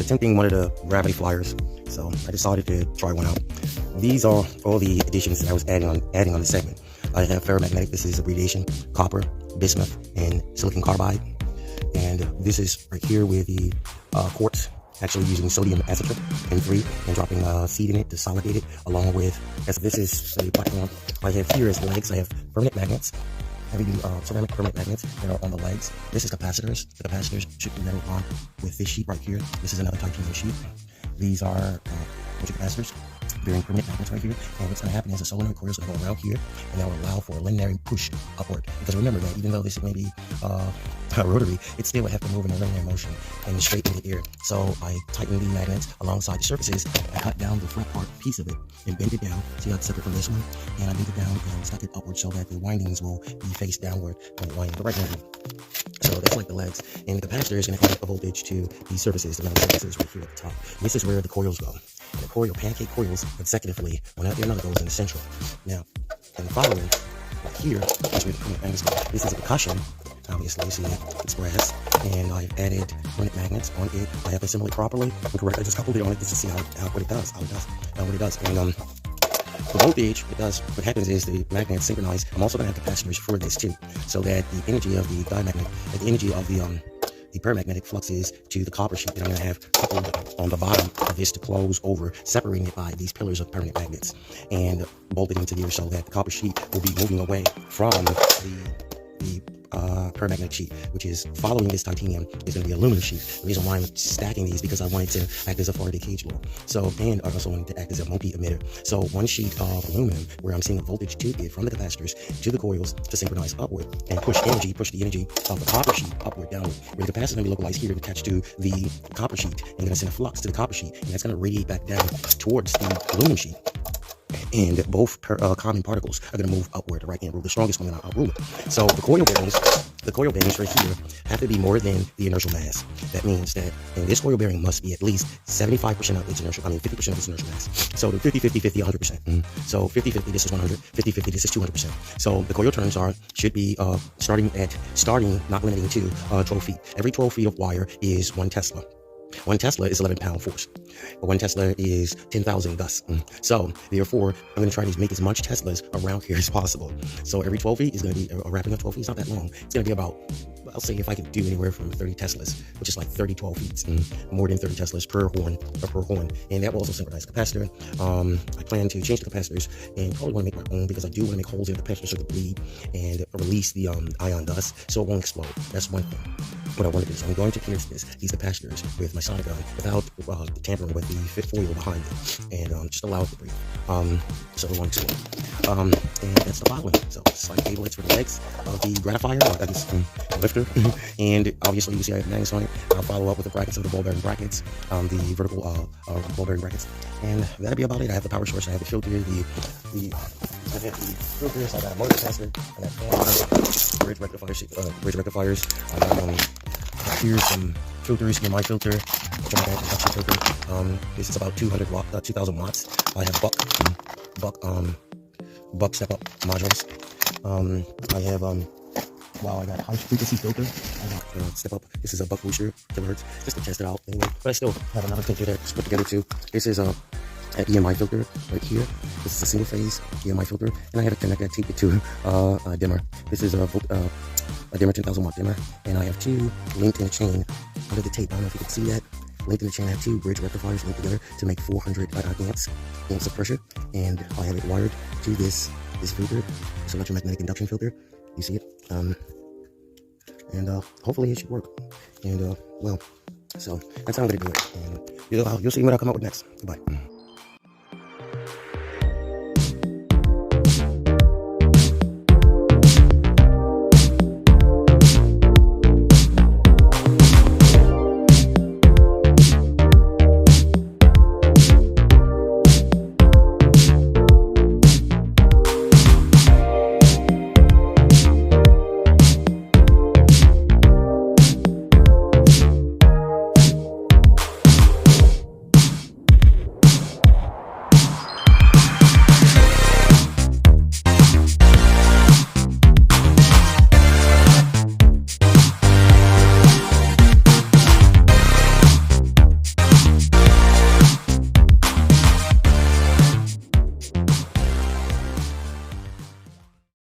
attempting one of the gravity flyers, so I decided to try one out. These are all the additions that I was adding on the segment. I have ferromagnetic, this is abbreviation, copper, bismuth, and silicon carbide. And this is right here with the quartz, actually using sodium acetate N3 and dropping seed in it to solidate it, along with, as this is the platform I have here as legs. I have permanent magnets, heavy ceramic permanent magnets that are on the legs. This is capacitors. The capacitors should be metal on with this sheet right here. This is another titanium sheet. These are capacitors bearing permanent magnets right here, and what's going to happen is the solenoid coils will go around here, and that will allow for a linear push upward. Because remember that even though this may be rotary, it still would have to move in a linear motion and straight in the air. So I tighten the magnets alongside the surfaces. I cut down the flat part piece of it and bend it down. See how it's separate from this one? And I bend it down and stuck it upward so that the windings will be faced downward when winding the right angle. So that's like the legs. And the capacitor is going to add a voltage to the surfaces, the metal surfaces right here at the top. This is where the coils go. And the coil, pancake coils, consecutively, one after another, goes in the central. Now, in the following, right here, is where the permanent magnets go. This is a percussion. Obviously, you see it, it's brass, and I've added permanent magnets on it. I have to assemble it properly and correct. I just coupled it on it just to see what it does. And the voltage, what happens is the magnets synchronize. I'm also going to have capacitors for this too, so that the energy of the diamagnet, the energy of the paramagnetic fluxes to the copper sheet that I'm going to have coupled on the bottom of this to close over, separating it by these pillars of permanent magnets, and bolted into here so that the copper sheet will be moving away from the paramagnetic sheet, which is following this titanium, is going to be aluminum sheet. The reason why I'm stacking these because I wanted to act as a Faraday cage wall. So, and I also wanted to act as a multi-emitter. So one sheet of aluminum where I'm seeing a voltage to it from the capacitors to the coils to synchronize upward and push the energy of the copper sheet upward, downward. Where the capacitor is going to be localized here to attach to the copper sheet, and going to send a flux to the copper sheet, and that's going to radiate back down towards the aluminum sheet. And both common particles are going to move upward, the right hand rule. The strongest one going to outrule it. So the coil bearings right here have to be more than the inertial mass. That means that this coil bearing must be at least 75% of its inertial, 50% of its inertial mass. So the 50, 50, 50, 100%. So 50, 50, this is 100, 50, 50, this is 200%. So the coil turns should be starting, not limiting to 12 feet. Every 12 feet of wire is 1 Tesla. 1 Tesla is 11 pound force. 1 Tesla is 10,000 Gus. So therefore, I'm going to try to make as much Teslas around here as possible. So every 12 feet is going to be a wrapping of 12 feet. It's not that long. It's going to be about, I'll say if I could do anywhere from 30 Teslas, which is like 30 12 feet, more than 30 Teslas per horn. And that will also synchronize capacitor. I plan to change the capacitors and probably want to make my own, because I do want to make holes in the capacitor so it can bleed and release the ion dust so it won't explode. That's one thing. What I want to do is I'm going to pierce these capacitors with my solder gun without tampering with the fit foil behind it, and just allow it to breathe, so it won't explode. And that's the following. So it's like cable for the legs of the gratifier, the lifter, and obviously you see I have magnets on it. I'll follow up with the brackets of the ball bearing brackets, the vertical ball bearing brackets, and that'll be about it. I have the power source, I have the filter, I have the filters, I got a motor capacitor, I got bridge rectifiers, I got here's some filters. Here's my filter, induction filter. This is about 2,000 watts. I have buck step up modules. I have I got high frequency filter. I got step up. This is a buck booster, kilohertz, just to test it out anyway. But I still have another filter that's put together too. This is an EMI filter right here. This is a single phase EMI filter, and I had to connect that, tape it to a dimmer. This is a dimmer, 10,000 watt dimmer, and I have 2 linked in a chain under the tape. I don't know if you can see that. Linked in the chain, I have 2 bridge rectifiers linked together to make 400 amps of pressure, and I have it wired to this filter, this electromagnetic induction filter. You see it, and hopefully it should work. And so that's how I'm gonna do it. And you'll see what I'll come up with next. Goodbye.